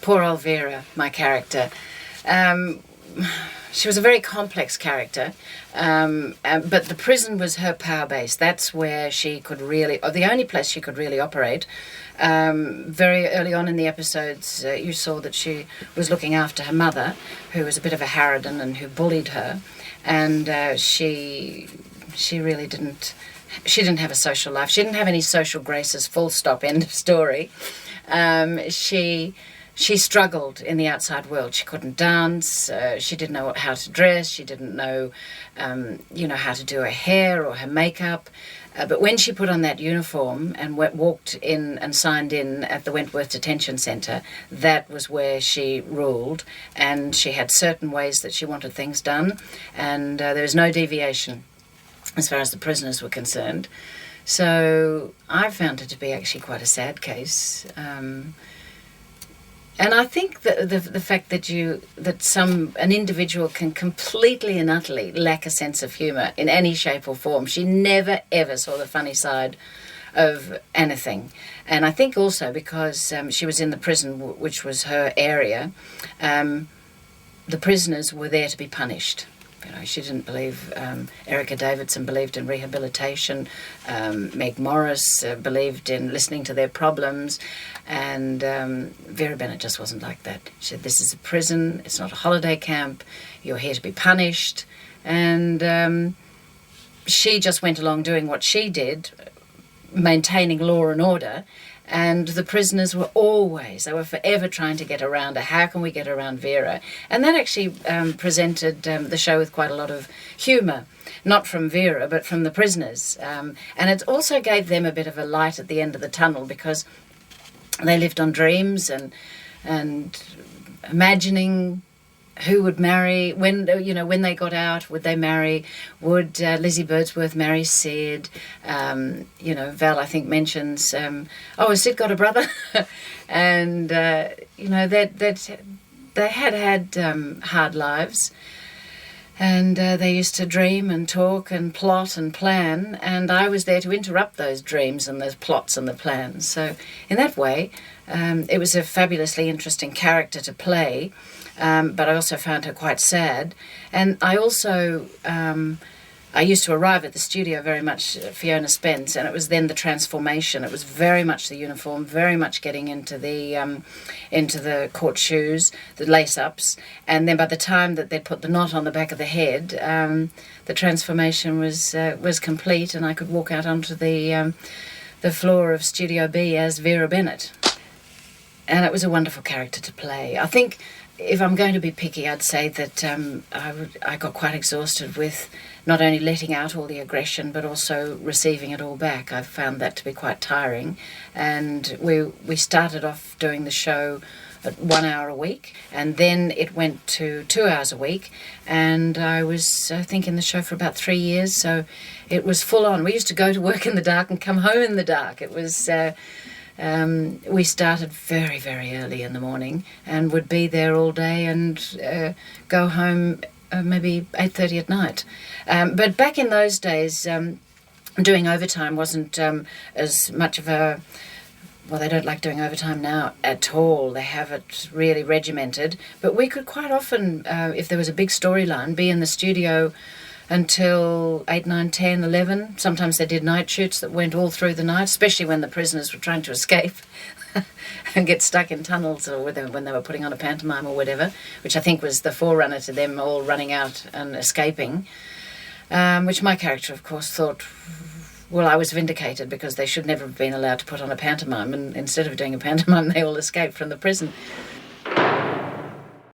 Poor old Vera, my character. She was a very complex character, but the prison was her power base. That's where she could really, or the only place she could really operate. Very early on in the episodes, you saw that she was looking after her mother, who was a bit of a harridan and who bullied her, and she really didn't. She didn't have a social life. She didn't have any social graces. Full stop. End of story. She struggled in the outside world. She couldn't dance. She didn't know how to dress. She didn't know, how to do her hair or her makeup. But when she put on that uniform and walked in and signed in at the Wentworth Detention Centre, that was where she ruled. And she had certain ways that she wanted things done. And there was no deviation as far as the prisoners were concerned. So I found it to be actually quite a sad case. And I think that the fact that an individual can completely and utterly lack a sense of humour in any shape or form. She never ever saw the funny side of anything. And I think also because she was in the prison, which was her area, the prisoners were there to be punished. She didn't believe, Erica Davidson believed in rehabilitation, Meg Morris believed in listening to their problems, and Vera Bennett just wasn't like that. She said, this is a prison, it's not a holiday camp, you're here to be punished, and she just went along doing what she did, maintaining law and order. And the prisoners were they were forever trying to get around her. How can we get around Vera? And that actually presented the show with quite a lot of humour, not from Vera, but from the prisoners. And it also gave them a bit of a light at the end of the tunnel because they lived on dreams and imagining who would marry, when they got out, would they marry? Would Lizzie Birdsworth marry Sid? Val, I think, mentions, has Sid got a brother? And, that they had hard lives. And they used to dream and talk and plot and plan. And I was there to interrupt those dreams and those plots and the plans. So in that way, it was a fabulously interesting character to play. But I also found her quite sad. And I also, I used to arrive at the studio very much Fiona Spence, and it was then the transformation. It was very much the uniform, very much getting into the court shoes, the lace-ups, and then by the time that they'd put the knot on the back of the head, the transformation was complete, and I could walk out onto the floor of Studio B as Vera Bennett. And it was a wonderful character to play. I think if I'm going to be picky, I'd say that I got quite exhausted with not only letting out all the aggression, but also receiving it all back. I found that to be quite tiring. And we started off doing the show at 1 hour a week, and then it went to 2 hours a week. And I was, I think, in the show for about 3 years, so it was full on. We used to go to work in the dark and come home in the dark. It was... we started very, very early in the morning and would be there all day and go home maybe 8:30 at night. But back in those days, doing overtime wasn't as much of a... Well, they don't like doing overtime now at all. They have it really regimented. But we could quite often, if there was a big storyline, be in the studio until 8, 9, 10, 11. Sometimes they did night shoots that went all through the night, especially when the prisoners were trying to escape and get stuck in tunnels, or when they were putting on a pantomime or whatever, which I think was the forerunner to them all running out and escaping, which my character, of course, thought, well, I was vindicated because they should never have been allowed to put on a pantomime, and instead of doing a pantomime, they all escaped from the prison.